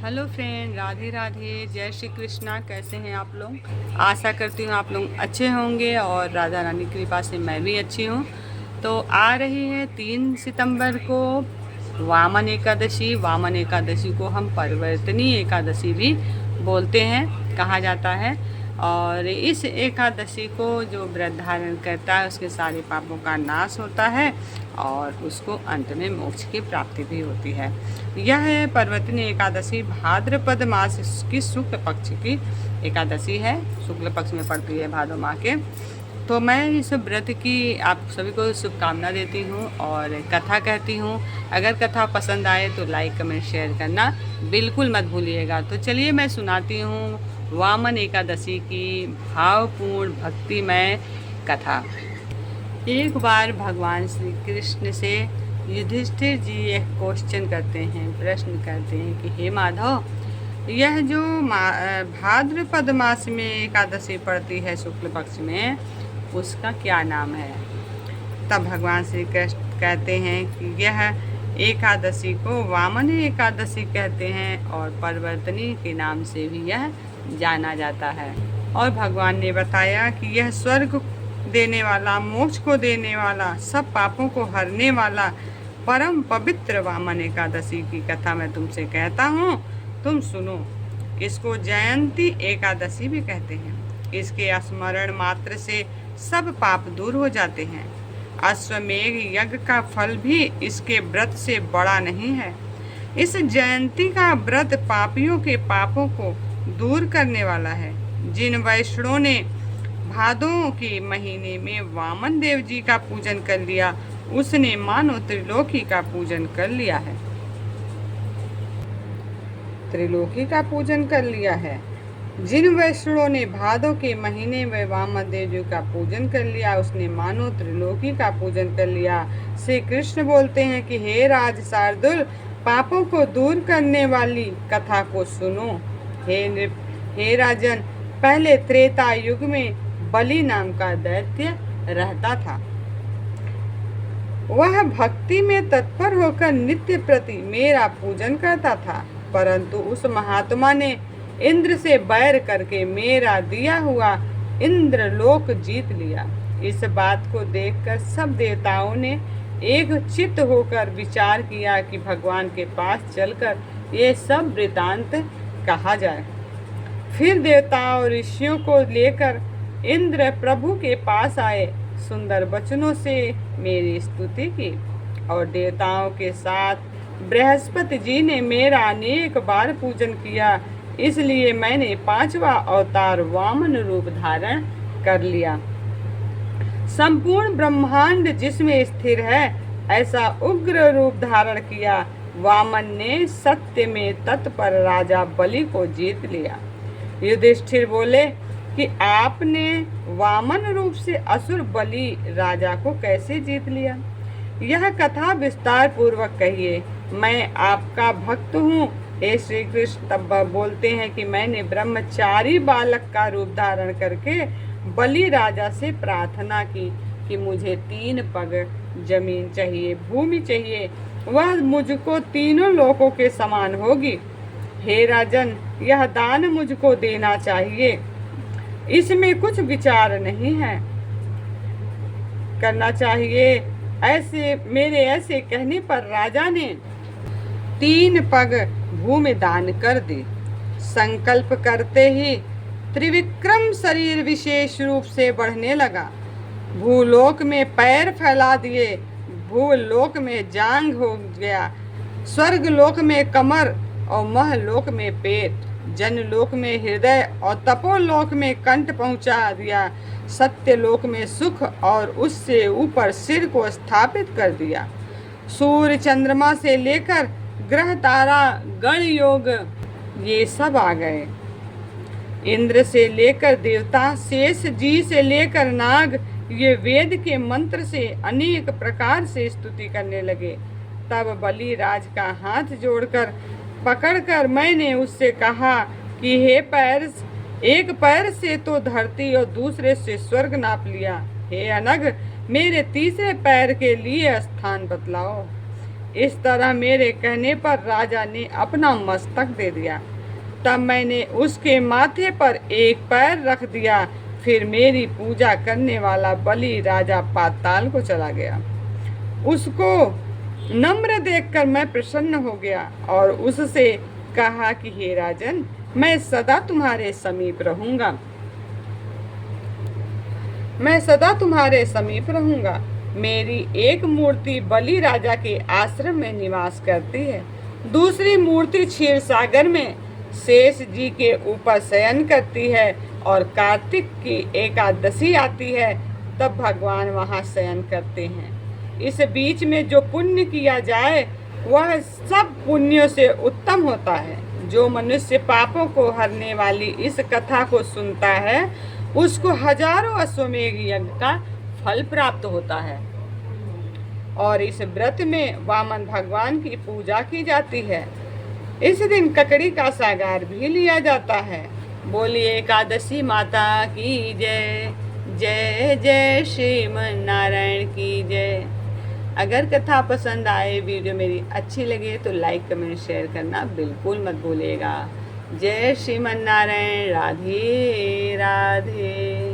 Hello friend, Radhe Radhe, जय श्री कृष्णा। कैसे हैं आप लोग? आशा करती हूँ आप लोग अच्छे होंगे और राधा रानी की कृपा से मैं भी अच्छी हूँ। तो आ रही है 3 सितंबर को वामन एकादशी। वामन एकादशी को हम परिवर्तनी एकादशी भी बोलते हैं, कहा जाता है। और इस एकादशी को जो व्रत धारण करता है उसके सारे पापों का नाश होता है और उसको अंत में मोक्ष की प्राप्ति भी होती है। यह परिवर्तनी एकादशी भाद्रपद मास की शुक्ल पक्ष की एकादशी है, शुक्ल पक्ष में पड़ती है भादो माह के। तो मैं इस व्रत की आप सभी को शुभकामना देती हूँ और कथा कहती हूँ। अगर कथा पसंद आए तो लाइक कमेंट शेयर करना बिल्कुल मत भूलिएगा। तो चलिए मैं सुनाती हूँ वामन एकादशी की भावपूर्ण भक्तिमय कथा। एक बार भगवान श्री कृष्ण से युधिष्ठिर जी एक क्वेश्चन करते हैं, प्रश्न करते हैं कि हे माधव, यह जो भाद्रपद मास में एकादशी पड़ती है शुक्ल पक्ष में, उसका क्या नाम है? तब भगवान श्री कृष्ण कहते हैं कि यह एकादशी को वामन एकादशी कहते हैं और परिवर्तनी के नाम से भी यह जाना जाता है। और भगवान ने बताया कि यह स्वर्ग देने वाला, मोक्ष को देने वाला, सब पापों को हरने वाला परम पवित्र वामन एकादशी की कथा मैं तुमसे कहता हूँ, तुम सुनो। इसको जयंती एकादशी भी कहते हैं। इसके स्मरण मात्र से सब पाप दूर हो जाते हैं। अश्वमेघ यज्ञ का फल भी इसके व्रत से बड़ा नहीं है। इस जयंती का व्रत पापियों के पापों को दूर करने वाला है। जिन वैष्णवों ने भादों के महीने में वामन देव जी का पूजन कर लिया, उसने मानो त्रिलोकी का पूजन कर लिया है। त्रिलोकी का पूजन कर लिया है। जिन वैष्णवों ने भादों के महीने में वामन देव जी का पूजन कर लिया, उसने मानो त्रिलोकी का पूजन कर लिया। श्री कृष्ण बोलते हैं कि हे राज शार्दुल, पापों को दूर करने वाली कथा को सुनो। हे राजन, पहले त्रेता युग में बलि नाम का दैत्य रहता था। वह भक्ति में तत्पर होकर नित्य प्रति मेरा पूजन करता था, परंतु उस महात्मा ने इंद्र से बैर करके मेरा दिया हुआ इंद्रलोक जीत लिया। इस बात को देखकर सब देवताओं ने एक चित्त होकर विचार किया कि भगवान के पास चलकर ये सब वृतांत कहा जाए। फिर देवताओं और ऋषियों को लेकर इंद्र प्रभु के पास आए, सुंदर वचनों से मेरी स्तुति की और देवताओं के साथ बृहस्पति जी ने मेरा अनेक बार पूजन किया। इसलिए मैंने 5वां अवतार वामन रूप धारण कर लिया। संपूर्ण ब्रह्मांड जिसमें स्थिर है, ऐसा उग्र रूप धारण किया। वामन ने सत्य में तत्पर राजा बलि को जीत लिया। युधिष्ठिर बोले कि आपने वामन रूप से असुर बलि राजा को कैसे जीत लिया? यह कथा विस्तार पूर्वक कहिए, मैं आपका भक्त हूँ। हे श्री कृष्ण तब बोलते हैं कि मैंने ब्रह्मचारी बालक का रूप धारण करके बलि राजा से प्रार्थना की कि मुझे 3 पग जमीन चाहिए, भूमि चाहिए, वह मुझको तीनों लोकों के समान होगी। हे राजन, यह दान मुझको देना चाहिए, इसमें कुछ विचार नहीं है, करना चाहिए। ऐसे कहने पर राजा ने 3 पग भूमि दान कर दी। संकल्प करते ही त्रिविक्रम शरीर विशेष रूप से बढ़ने लगा। भूलोक में पैर फैला दिए, भूलोक में जांघ हो गया, स्वर्गलोक में कमर और महलोक में पेट, जनलोक में हृदय और तपोलोक में कंठ पहुंचा दिया, सत्यलोक में सुख और उससे ऊपर सिर को स्थापित कर दिया। सूर्य चंद्रमा से लेकर ग्रह तारा गण योग ये सब आ गए। इंद्र से लेकर देवता, शेष जी से लेकर नाग ये वेद के मंत्र से अनेक प्रकार से स्तुति करने लगे। तब बलि राज का हाथ जोड़कर पकड़कर मैंने उससे कहा कि हे पैर, एक पैर से तो धरती और दूसरे से स्वर्ग नाप लिया। हे अनग, मेरे तीसरे पैर के लिए स्थान बतलाओ। इस तरह मेरे कहने पर राजा ने अपना मस्तक दे दिया। तब मैंने उसके माथे पर एक पैर रख दिया। फिर मेरी पूजा करने वाला बलि राजा पाताल को चला गया। उसको नम्र देखकर मैं प्रसन्न हो गया और उससे कहा कि हे राजन, मैं सदा तुम्हारे समीप रहूंगा, मैं सदा तुम्हारे समीप रहूंगा। मेरी एक मूर्ति बलि राजा के आश्रम में निवास करती है, दूसरी मूर्ति क्षीर सागर में शेष जी के ऊपर शयन करती है, और कार्तिक की एकादशी आती है तब भगवान वहाँ शयन करते हैं। इस बीच में जो पुण्य किया जाए वह सब पुण्यों से उत्तम होता है। जो मनुष्य पापों को हरने वाली इस कथा को सुनता है उसको हजारों अश्वमेध यज्ञ का फल प्राप्त होता है। और इस व्रत में वामन भगवान की पूजा की जाती है। इस दिन ककड़ी का सागार भी लिया जाता है। बोलिए एकादशी माता की जय। जय जय श्रीमन नारायण की जय। अगर कथा पसंद आए, वीडियो मेरी अच्छी लगे तो लाइक कमेंट शेयर करना बिल्कुल मत भूलिएगा। जय श्रीमन नारायण। राधे राधे।